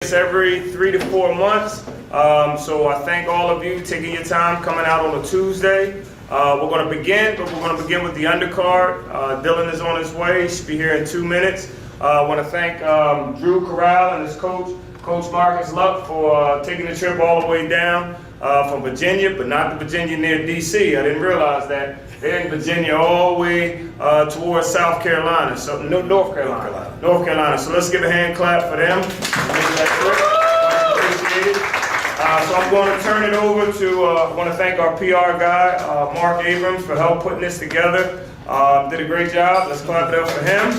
Every 3 to 4 months. So I thank all of you taking your time coming out on a Tuesday. We're going to begin with the undercard. Dylan is on his way. He should be here in 2 minutes. I want to thank Drew Correll and his coach, Coach Marcus Luck, for taking the trip all the way down from Virginia, but not the Virginia near D.C. I didn't realize that. They're in Virginia all the way towards South Carolina, so North Carolina. So let's give a hand clap for them. Appreciate it. So I'm going to turn it over to, I want to thank our PR guy, Mark Abrams, for help putting this together. Did a great job. Let's clap it up for him.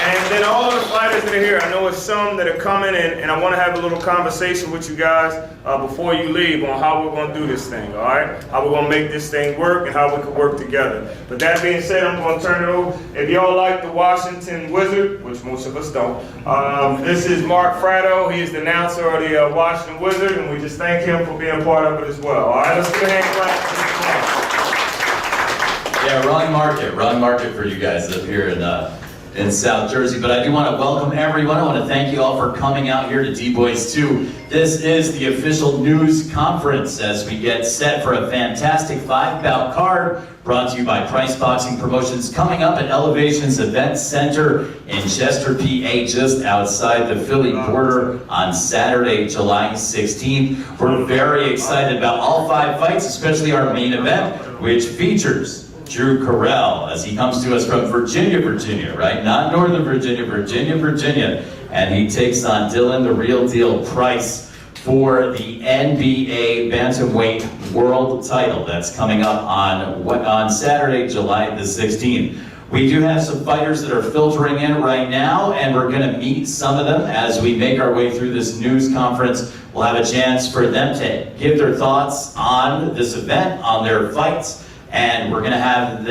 And then all of the fighters that are here, I know it's some that are coming, and I want to have a little conversation with you guys before you leave on how we're going to do this thing, all right? How we're going to make this thing work and how we can work together. But that being said, I'm going to turn it over. If y'all like the Washington Wizard, which most of us don't, this is Mark Fratto. He is the announcer of the Washington Wizard, and we just thank him for being part of it as well. All right, let's give a hand clap. Yeah, wrong market for you guys up here in South Jersey, but I do want to welcome everyone. I want to thank you all for coming out here to D-Boys 2. This is the official news conference as we get set for a fantastic 5-bout card brought to you by Price Boxing Promotions, coming up at Elevations Event Center in Chester, PA, just outside the Philly border on Saturday, July 16th. We're very excited about all 5 fights, especially our main event, which features Drew Correll, as he comes to us from Virginia, right? Not Northern Virginia, Virginia. And he takes on Dylan, the real deal, Price for the NBA Bantamweight World Title. That's coming up on Saturday, July the 16th. We do have some fighters that are filtering in right now, and we're going to meet some of them as we make our way through this news conference. We'll have a chance for them to give their thoughts on this event, on their fights. And we're going to have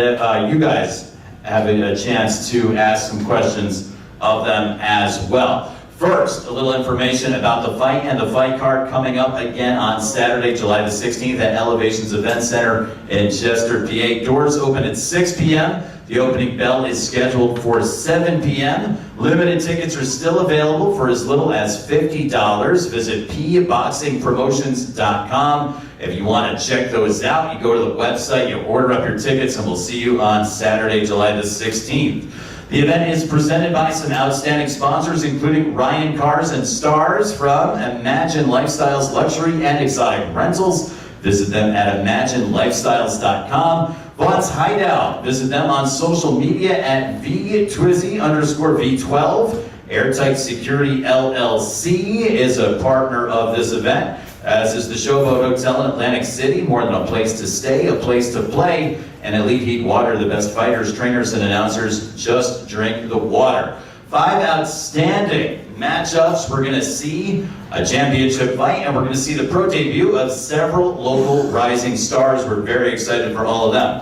you guys having a chance to ask some questions of them as well. First, a little information about the fight and the fight card coming up again on Saturday, July the 16th at Elevations Event Center in Chester, PA. Doors open at 6 p.m. The opening bell is scheduled for 7 p.m. Limited tickets are still available for as little as $50. Visit pboxingpromotions.com. If you want to check those out, you go to the website, you order up your tickets, and we'll see you on Saturday, July the 16th. The event is presented by some outstanding sponsors, including Ryan Cars and Stars from Imagine Lifestyles Luxury and Exotic Rentals. Visit them at imaginelifestyles.com. Vaughn's Hideout. Visit them on social media at VTwizzy_V12. Airtight Security LLC is a partner of this event, as is the Showboat Hotel in Atlantic City. More than a place to stay, a place to play. And Elite Heat Water, the best fighters, trainers, and announcers. Just drink the water. 5 outstanding matchups. We're going to see a championship fight, and we're going to see the pro debut of several local rising stars. We're very excited for all of them.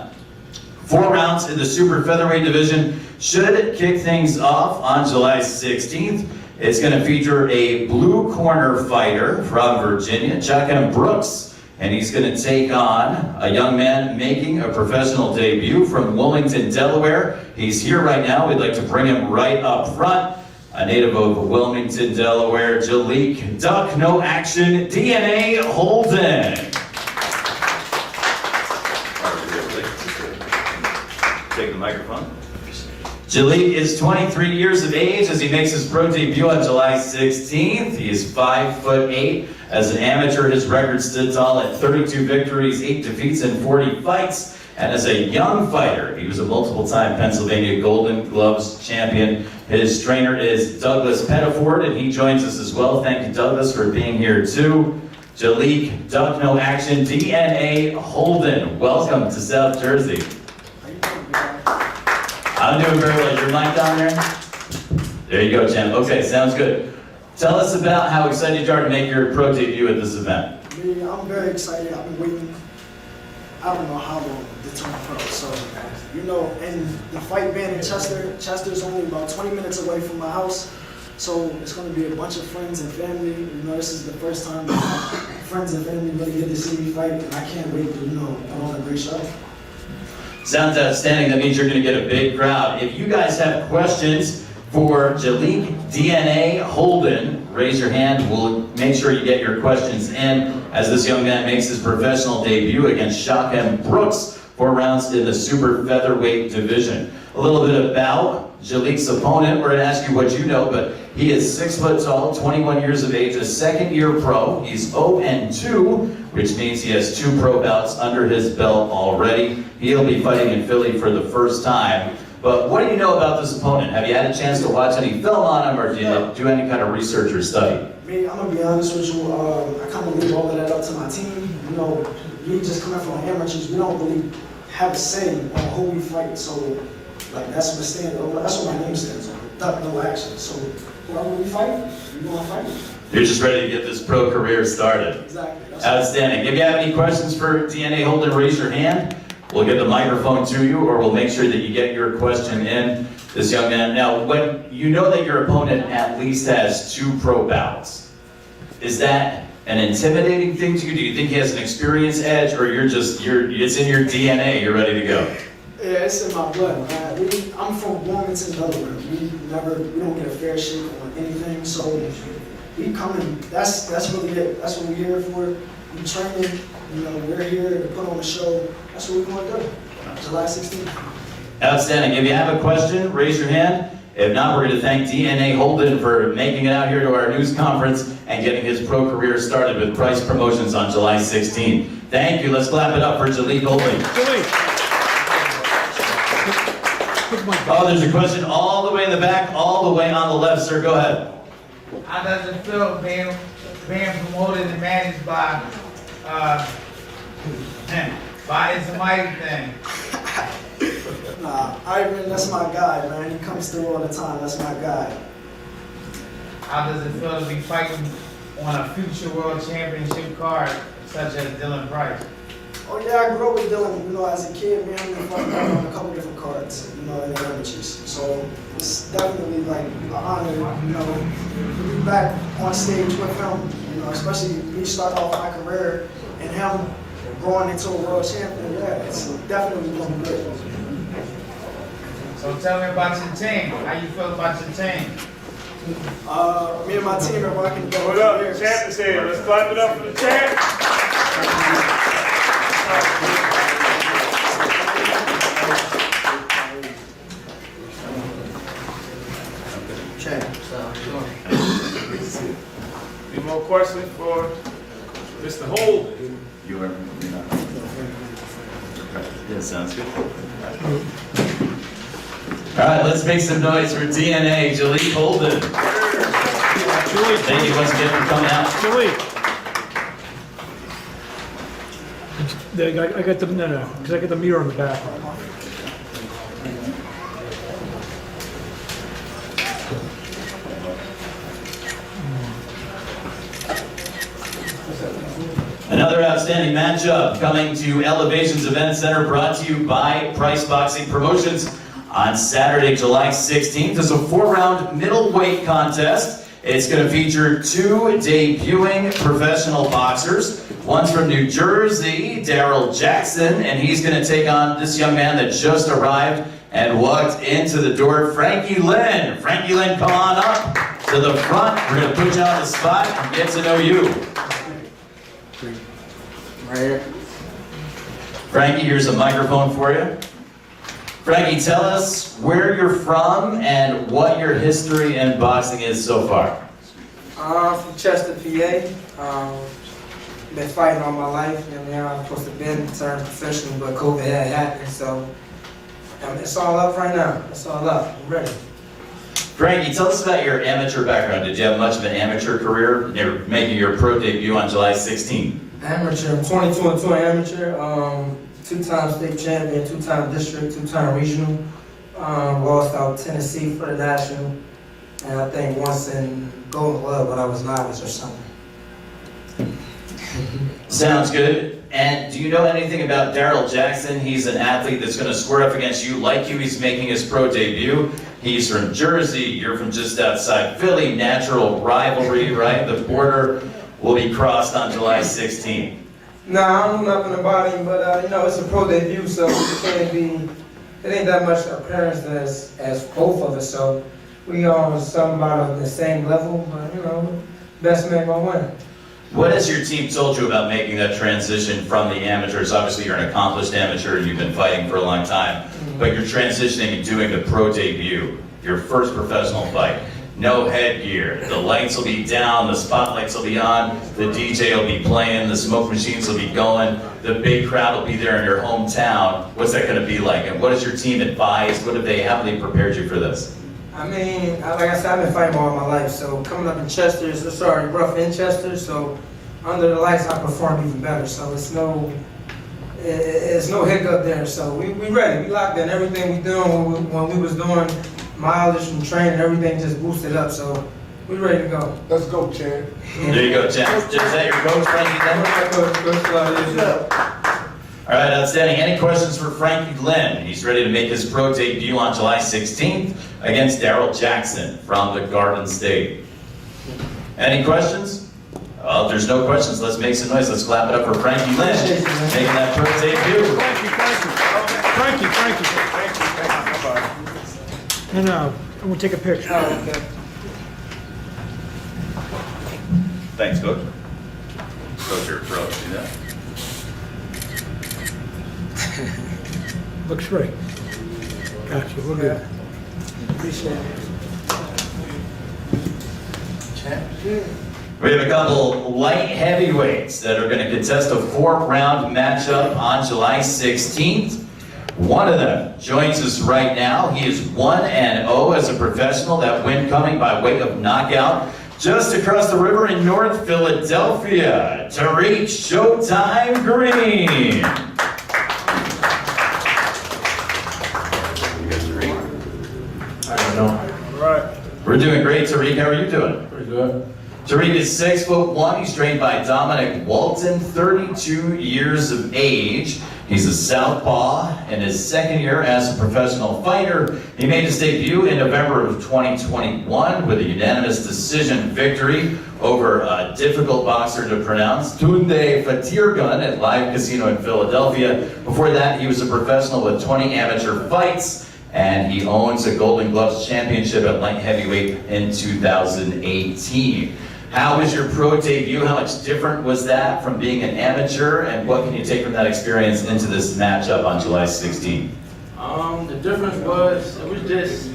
4 rounds in the super featherweight division should kick things off on July 16th. It's going to feature a blue corner fighter from Virginia, Jacqueline Brooks, and he's going to take on a young man making a professional debut from Wilmington, Delaware. He's here right now. We'd like to bring him right up front. A native of Wilmington, Delaware, Jaleek Duck No Action DNA Holden. Take the microphone. Jaleek is 23 years of age as he makes his pro debut on July 16th. He is 5'8". As an amateur, his record stood tall at 32 victories, 8 defeats, and 40 fights. And as a young fighter, he was a multiple-time Pennsylvania Golden Gloves champion. His trainer is Douglas Pettiford, and he joins us as well. Thank you, Douglas, for being here too. Jaleek Duck No Action DNA Holden, welcome to South Jersey. I'm doing very well. Your mic down there? There you go, champ. Okay, sounds good. Tell us about how excited you are to make your pro debut at this event. I'm very excited. I've been waiting, I don't know how long to turn pro. So, and the fight being in Chester's only about 20 minutes away from my house. So it's going to be a bunch of friends and family. This is the first time friends and family really get to see me fight, and I can't wait to, put on a great show. Sounds outstanding. That means you're going to get a big crowd. If you guys have questions For Jaleek DNA Holden, raise your hand. We'll make sure you get your questions in as this young man makes his professional debut against Shockham Brooks, 4 rounds in the super featherweight division. A little bit about Jaleek's opponent. We're going to ask you what you know, but he is 6 foot tall, 21 years of age, a second-year pro. He's 0-2, which means he has 2 pro bouts under his belt already. He'll be fighting in Philly for the first time. But what do you know about this opponent? Have you had a chance to watch any film on him, or do you do any kind of research or study? Me, I'm gonna be honest with you. I kind of leave all of that up to my team. You know, me just coming from amateurs, we don't really have a say on who we fight. So, like that's what my name stands on. Duck, no action. So, whoever we fight, we gonna fight. You're just ready to get this pro career started. Exactly. Outstanding. If you have any questions for DNA Holden, raise your hand. We'll get the microphone to you, or we'll make sure that you get your question in. This young man. Now, when you know that your opponent at least has 2 pro bouts, is that an intimidating thing to you? Do you think he has an experience edge, or it's in your DNA, you're ready to go? Yeah, it's in my blood, man. I'm from Wilmington, Delaware. We don't get a fair shake on anything, so we coming. That's really it. That's what we're here for. We training. You know, we're here to put on a show. That's what we're going to do. July 16th. Outstanding. If you have a question, raise your hand. If not, we're going to thank DNA Holden for making it out here to our news conference and getting his pro career started with Price Promotions on July 16th. Thank you. Let's clap it up for Jaleek Holden. Oh, there's a question all the way in the back, all the way on the left, sir. Go ahead. How does it feel being promoted and managed by It's a Mighty thing? Nah, Ivan, that's my guy, man. He comes through all the time. That's my guy. How does it feel to be fighting on a future world championship card such as Dylan Price? Oh yeah, I grew up with Dylan. You know, as a kid, man, we fought on a couple different cards. You know, in the amateurs. So it's definitely like an honor. You know, to be back on stage with him. You know, especially me starting off my career and him growing into a world champion. Yeah, it's definitely going to be good. So tell me about your team. How you feel about your team? Me and my team are working together. Hold up, the champ is here. Let's clap it up for the champ. Any more questions for Mr. Holden? You are. Yeah, sounds good. All right, let's make some noise for DNA, Jaleek Holden. Thank you once again for coming out. I got the because I got the mirror on the back. Another outstanding matchup coming to Elevations Event Center, brought to you by Price Boxing Promotions on Saturday, July 16th. It's a 4-round middleweight contest. It's going to feature 2 debuting professional boxers. One's from New Jersey, Darryl Jackson, and he's going to take on this young man that just arrived and walked into the door, Frankie Lynn. Frankie Lynn, come on up to the front. We're going to put you on the spot and get to know you. Right here. Frankie, here's a microphone for you. Frankie, tell us where you're from and what your history in boxing is so far. I'm from Chester, PA. Been fighting all my life, and now I'm supposed to been turned professional, but COVID had happened, so it's all up right now. It's all up. I'm ready. Frankie, tell us about your amateur background. Did you have much of an amateur career? You're making your pro debut on July 16th. Amateur, 22-2 amateur, 2-time state champion, 2-time district, 2-time regional. Lost out Tennessee for the national, and I think once in Golden Glove when I was novice or something. Sounds good. And do you know anything about Darryl Jackson? He's an athlete that's going to square up against you like you. He's making his pro debut. He's from Jersey. You're from just outside Philly. Natural rivalry, right? The border will be crossed on July 16th. Nah, I don't know nothing about him, but you know, it's a pro debut, so it ain't that much appearance as both of us. So we on something about the same level, but you know, best man gonna win. What has your team told you about making that transition from the amateurs? Obviously, you're an accomplished amateur and you've been fighting for a long time, but you're transitioning and doing the pro debut, your first professional fight. No headgear. The lights will be down, the spotlights will be on, the DJ will be playing, the smoke machines will be going, the big crowd will be there in your hometown. What's that going to be like? And what has your team advised? How have they prepared you for this? I mean, like I said, I've been fighting all my life, so coming up in Chester, it's already rough in Chester, so under the lights I perform even better, so it's no hiccup there, so we ready, we locked in, everything we doing when we was doing mileage and training, everything just boosted up, so we ready to go. Let's go, Chad. There you go, Chad. Is that your coach, Frankie Lynn? All right, outstanding. Any questions for Frankie Lynn? He's ready to make his pro debut on July 16th against Daryl Jackson from the Garden State. Any questions? Well, if there's no questions, let's make some noise. Let's clap it up for Frankie Lynn making that pro debut. And I'm gonna take a picture. Oh, okay. Thanks, Coach. Coach, you're a pro. See that? Looks great. Gotcha, we're good. Appreciate it. We have a couple light heavyweights that are going to contest a 4-round matchup on July 16th. One of them joins us right now. He is 1-0 as a professional. That win coming by way of knockout just across the river in North Philadelphia. Tariq Showtime Green. You guys ready? I don't know. All right. We're doing great, Tariq. How are you doing? Pretty good. Tariq is 6'1". He's trained by Dominic Walton, 32 years of age. He's a southpaw in his second year as a professional fighter. He made his debut in November of 2021 with a unanimous decision victory over a difficult boxer to pronounce, Tunde Fatirgun, at Live Casino in Philadelphia. Before that, he was a professional with 20 amateur fights, and he owns a Golden Gloves championship at light heavyweight in 2018. How was your pro debut? How much different was that from being an amateur? And what can you take from that experience into this matchup on July 16th? The difference was, it was just,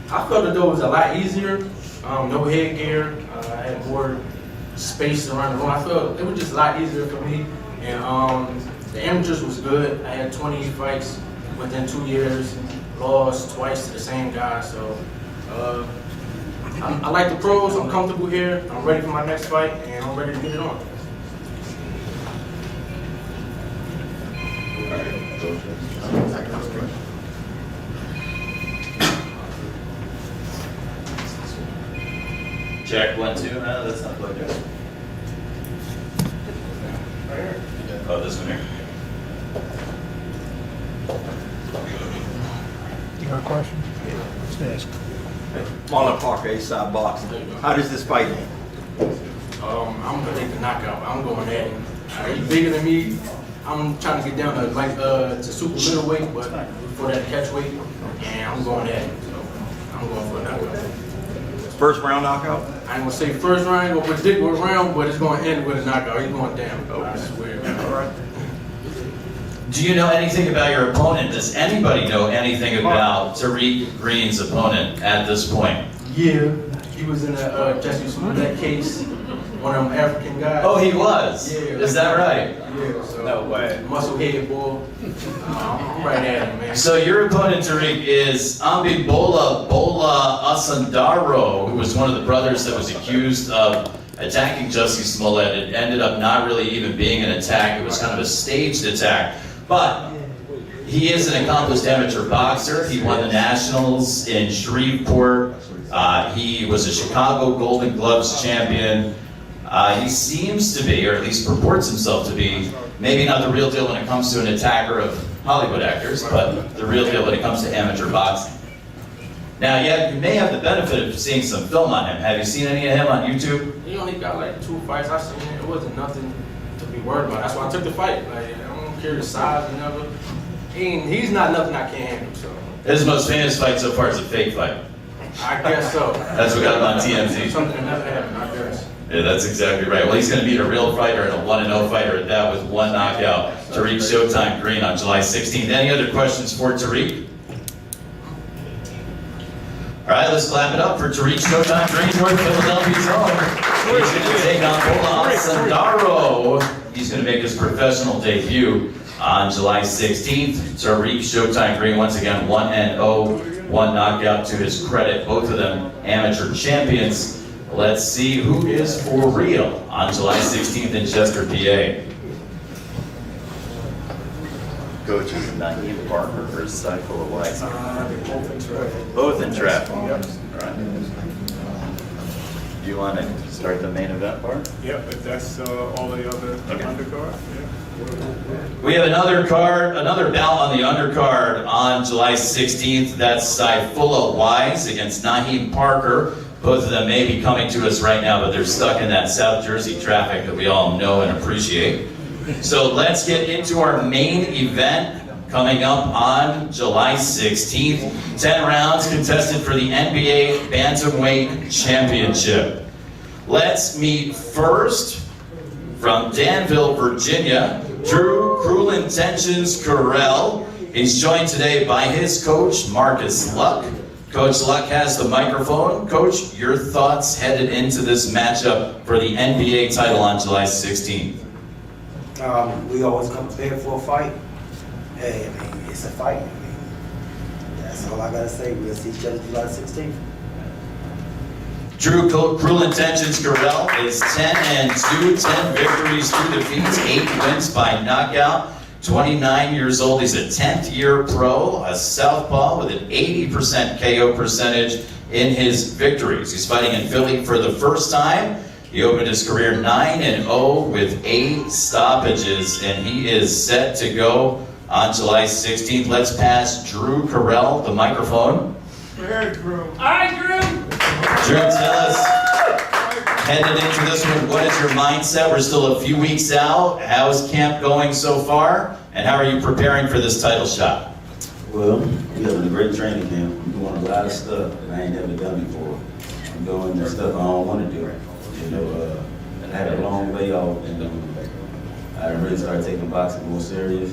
I felt the door was a lot easier. No headgear. I had more space around the room. I felt it was just a lot easier for me. And the amateurs was good. I had 20 fights within 2 years. Lost twice to the same guy. So I like the pros. I'm comfortable here. I'm ready for my next fight, and I'm ready to get it on. Check 1, 2. No, that's not plugged in. Oh, this one here. You got a question? Let's ask. Marlon Parker, A-side boxing. How does this fight end? I'm gonna take the knockout. I'm going at him. He's bigger than me. I'm trying to get down to super middleweight, but for that catch weight, and I'm going at him. So I'm going for a knockout. First round knockout? I ain't gonna say first round, I ain't gonna predict what round, but it's gonna end with a knockout. He's going down. I swear. All right. Do you know anything about your opponent? Does anybody know anything about Tariq Green's opponent at this point? Yeah, he was in the Jesse Smollett case. One of them African guys. Oh, he was? Yeah. Is that right? Yeah, so. No way. Muscle head boy. I'm right at him, man. So your opponent, Tariq, is Ambibola Asandaro, who was one of the brothers that was accused of attacking Jussie Smollett. It ended up not really even being an attack. It was kind of a staged attack. But he is an accomplished amateur boxer. He won the Nationals in Shreveport. He was a Chicago Golden Gloves champion. He seems to be, or at least purports himself to be, maybe not the real deal when it comes to an attacker of Hollywood actors, but the real deal when it comes to amateur boxing. Now, yeah, you may have the benefit of seeing some film on him. Have you seen any of him on YouTube? He only got like 2 fights. I seen it. It wasn't nothing to be worried about. That's why I took the fight. Like, I don't care the size or nothing. He's not nothing I can't handle. So His most famous fight so far is a fake fight. I guess so. That's what got him on TMZ. Something that never happened, I guess. Yeah, that's exactly right. Well, he's going to beat a real fighter and a 1-0 fighter, and that was one knockout. Tariq Showtime Green on July 16th. Any other questions for Tariq? All right, let's clap it up for Tariq Showtime Green, North Philadelphia's own. He's going to take on Bola Sandaro. He's going to make his professional debut on July 16th. Tariq Showtime Green, once again, 1-0, one knockout to his credit. Both of them amateur champions. Let's see who is for real on July 16th in Chester, PA. Coach, is it Naheem Parker versus Cycle of Wise? Both in trap. Yep. Do you want to start the main event part? Yep, if that's all the other undercard, yeah. We have another bout on the undercard on July 16th. That's Saifullah Wise against Naheem Parker. Both of them may be coming to us right now, but they're stuck in that South Jersey traffic that we all know and appreciate. So let's get into our main event coming up on July 16th. 10 rounds contested for the NBA Bantamweight Championship. Let's meet first from Danville, Virginia, Drew Cruel Intentions Correll. He's joined today by his coach, Marcus Luck. Coach Luck has the microphone. Coach, your thoughts headed into this matchup for the NBA title on July 16th? We always come prepared for a fight. Hey, I mean, it's a fight. I mean, that's all I gotta say. We'll see each other July 16th. Drew Cruel Intentions Correll is 10-2, 10 victories, 2 defeats, 8 wins by knockout. 29 years old, he's a 10th year pro, a southpaw with an 80% KO percentage in his victories. He's fighting in Philly for the first time. He opened his career 9-0 with 8 stoppages, and he is set to go on July 16th. Let's pass Drew Correll the microphone. Hey, Drew. Drew, tell us, headed into this one, what is your mindset? We're still a few weeks out. How's camp going so far? And how are you preparing for this title shot? Well, we having a great training camp. I'm doing a lot of stuff that I ain't never done before. I'm doing the stuff I don't want to do. You know, I had a long layoff, and I really started taking boxing more serious.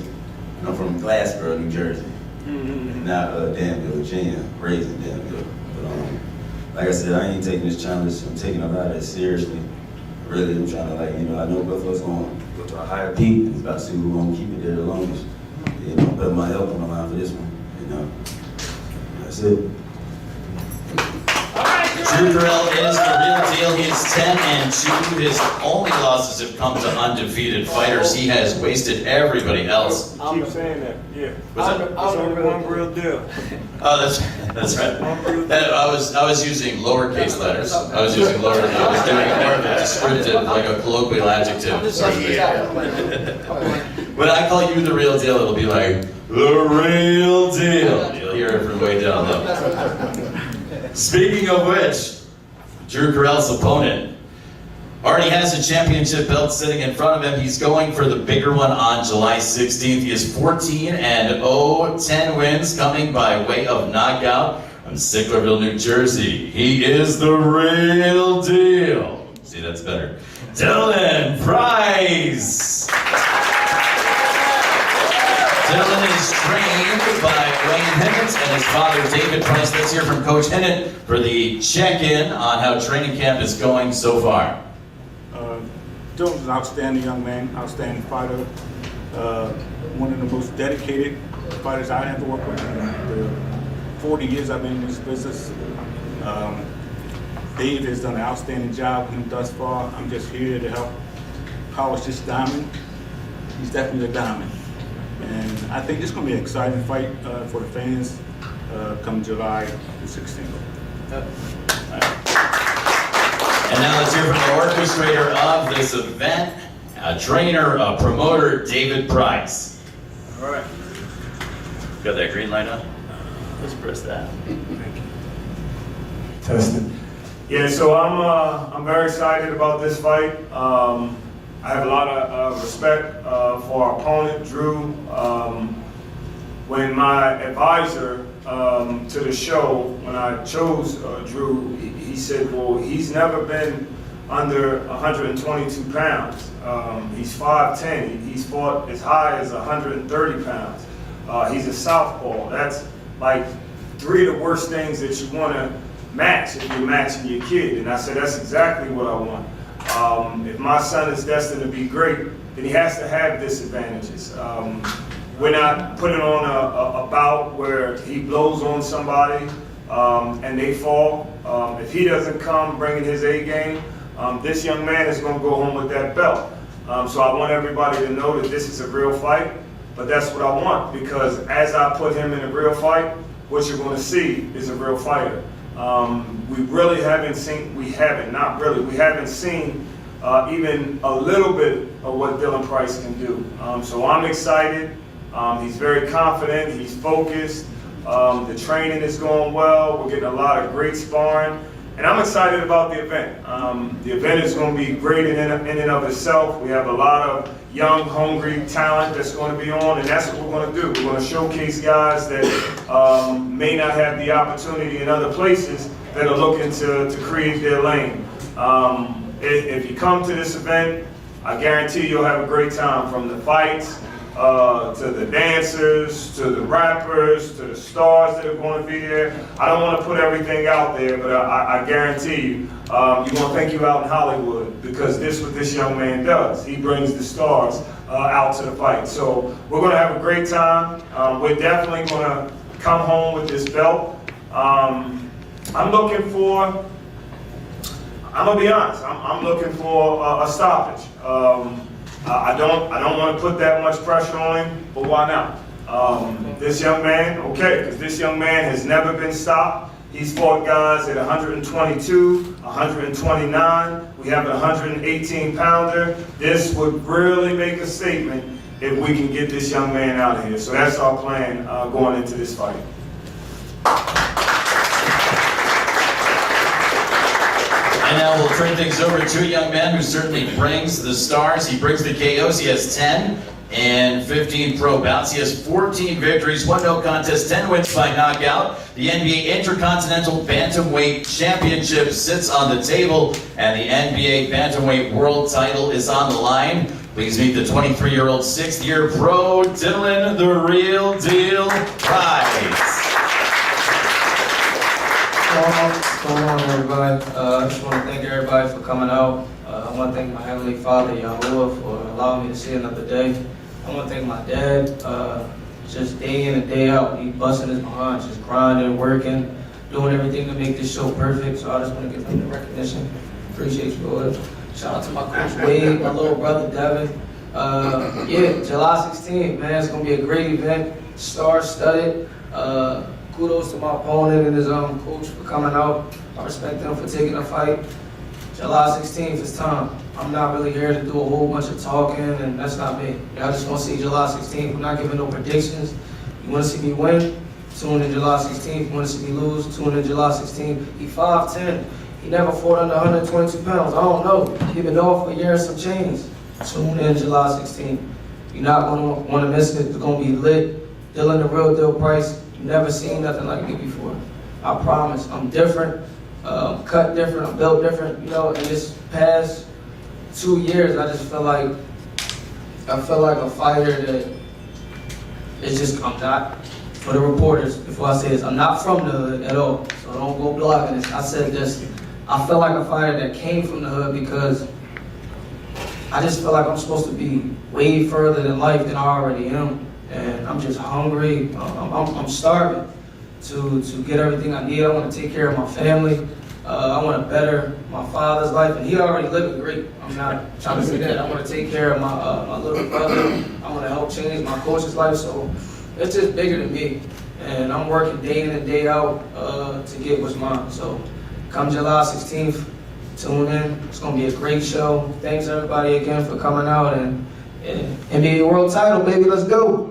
And I'm from Glassboro, New Jersey. Not Danville, Virginia, raised in Danville. But like I said, I ain't taking this challenge. I'm taking a lot of it seriously. Really, I'm trying to I know Buffalo's going to go to a higher peak. It's about to see who's going to keep it there the longest. You know, put my health on the line for this one. You know, that's it. Drew Correll is the real deal. He is 10-2. His only losses have come to undefeated fighters. He has wasted everybody else. Keep saying that, yeah. What's that? It's only one real deal. Oh, that's right. I was using lowercase letters. I was doing more of a descriptive, like a colloquial adjective. When I call you the real deal, it'll be like, the real deal. You'll hear it from way down low. Speaking of which, Drew Correll's opponent already has a championship belt sitting in front of him. He's going for the bigger one on July 16th. He is 14-0, 10 wins coming by way of knockout from Sicklerville, New Jersey. He is the real deal. See, that's better. Dylan Price. Dylan is trained by Wayne Hennett and his father David Price. Let's hear from Coach Hennett for the check-in on how training camp is going so far. Dylan's an outstanding young man, outstanding fighter, one of the most dedicated fighters I have to work with. The 40 years I've been in this business, Dave has done an outstanding job with him thus far. I'm just here to help polish this diamond. He's definitely a diamond. And I think this is going to be an exciting fight for the fans come July the 16th. And now let's hear from the orchestrator of this event, a trainer, a promoter, David Price. All right. Got that green light on? Let's press that. Testing. Yeah, so I'm very excited about this fight. I have a lot of respect for our opponent, Drew. When my advisor to the show, when I chose Drew, he said, well, he's never been under 122 pounds. He's 5'10". He's fought as high as 130 pounds. He's a southpaw. That's like 3 of the worst things that you want to match if you're matching your kid. And I said, that's exactly what I want. If my son is destined to be great, then he has to have disadvantages. We're not putting on a bout where he blows on somebody and they fall. If he doesn't come bringing his A game, this young man is going to go home with that belt. So I want everybody to know that this is a real fight, but that's what I want, because as I put him in a real fight, what you're going to see is a real fighter. We really haven't seen, we haven't seen even a little bit of what Dylan Price can do. So I'm excited. He's very confident, he's focused, the training is going well, we're getting a lot of great sparring, and I'm excited about the event. The event is going to be great in and of itself. We have a lot of young, hungry talent that's going to be on, and that's what we're going to do. We're going to showcase guys that may not have the opportunity in other places that are looking to create their lane. If you come to this event, I guarantee you'll have a great time, from the fights, to the dancers, to the rappers, to the stars that are going to be there. I don't want to put everything out there, but I guarantee you, you're going to think you're out in Hollywood, because this is what this young man does. He brings the stars out to the fight. So we're going to have a great time. We're definitely going to come home with this belt. I'm looking for, I'm going to be honest, I'm looking for a stoppage. I don't want to put that much pressure on him, but why not? This young man, okay, because this young man has never been stopped. He's fought guys at 122, 129. We have a 118 pounder. This would really make a statement if we can get this young man out of here. So that's our plan going into this fight. And now we'll turn things over to a young man who certainly brings the stars. He brings the KOs. He has 10 and 15 pro bouts. He has 14 victories, 1 no contest, 10 wins by knockout. The NBA Intercontinental Bantamweight Championship sits on the table, and the NBA Bantamweight World Title is on the line. Please meet the 23-year-old 6th-year pro, Dylan "The Real Deal" Price. What's going on, everybody? I just want to thank everybody for coming out. I want to thank my Heavenly Father, Yahuwah, for allowing me to see another day. I want to thank my dad, just day in and day out. He busting his behind, just grinding, working, doing everything to make this show perfect. So I just want to give him the recognition. Appreciate you, Lord. Shout out to my coach Wade, my little brother Devin. Yeah, July 16th, man, it's going to be a great event. Star-studded. Kudos to my opponent and his coach for coming out. I respect them for taking the fight. July 16th is time. I'm not really here to do a whole bunch of talking, and that's not me. Y'all just want to see July 16th. I'm not giving no predictions. You want to see me win? Tune in July 16th. You want to see me lose? Tune in July 16th. He 5'10". He never fought under 122 pounds. I don't know. He been off for a year and some change. Tune in July 16th. You're not going to want to miss it. It's going to be lit. Dylan "The Real Deal" Price. Never seen nothing like me before. I promise. I'm different, cut different, I'm built different. You know, in this past 2 years, I just feel like a fighter that is just, I'm not, for the reporters, before I say this, I'm not from the hood at all, so don't go blogging this. I said this, I feel like a fighter that came from the hood because I just feel like I'm supposed to be way further in life than I already am. And I'm just hungry. I'm starving to get everything I need. I want to take care of my family. I want to better my father's life, and he already living great. I'm not trying to say that. I want to take care of my little brother. I want to help change my coach's life. So it's just bigger than me, and I'm working day in and day out to get what's mine. So come July 16th, tune in. It's gonna be a great show. Thanks everybody again for coming out, and NBA World Title, baby. Let's go.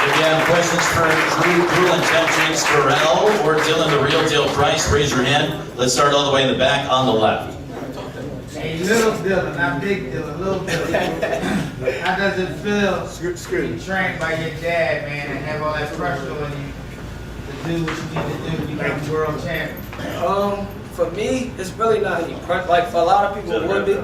If you have questions for Drew and Jaleek Correll or Dylan "The Real Deal" Price, raise your hand. Let's start all the way in the back on the left. Hey, little Dylan, not big Dylan, little Dylan. How does it feel Excuse to be me. trained by your dad, man, and have all that pressure on you to do what you need to do to become world champion? For me, it's really not any pressure. Like for a lot of people, it would be.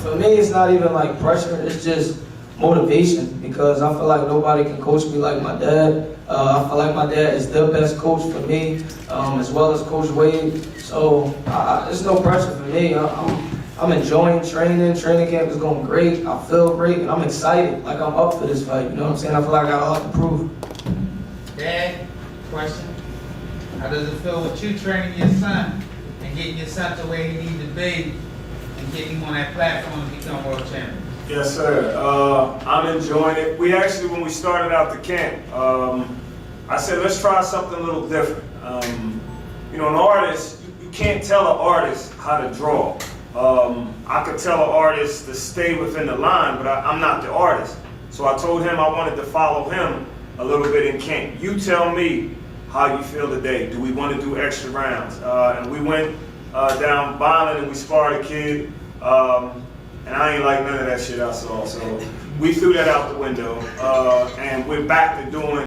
For me, it's not even like pressure. It's just motivation because I feel like nobody can coach me like my dad. I feel like my dad is the best coach for me, as well as Coach Wade. So there's no pressure for me. I'm enjoying training. Training camp is going great. I feel great, and I'm excited. Like I'm up for this fight. You know what I'm saying? I feel like I got a lot to prove. Dad, question. How does it feel with you training your son and getting your son to where he needs to be and getting him on that platform to become world champion? Yes, sir. I'm enjoying it. We actually, when we started out the camp, I said, let's try something a little different. You know, an artist, you can't tell an artist how to draw. I could tell an artist to stay within the line, but I'm not the artist. So I told him I wanted to follow him a little bit in camp. You tell me how you feel today. Do we want to do extra rounds? And we went down Violent and we sparred a kid. And I ain't like none of that shit I saw. So we threw that out the window. And we're back to doing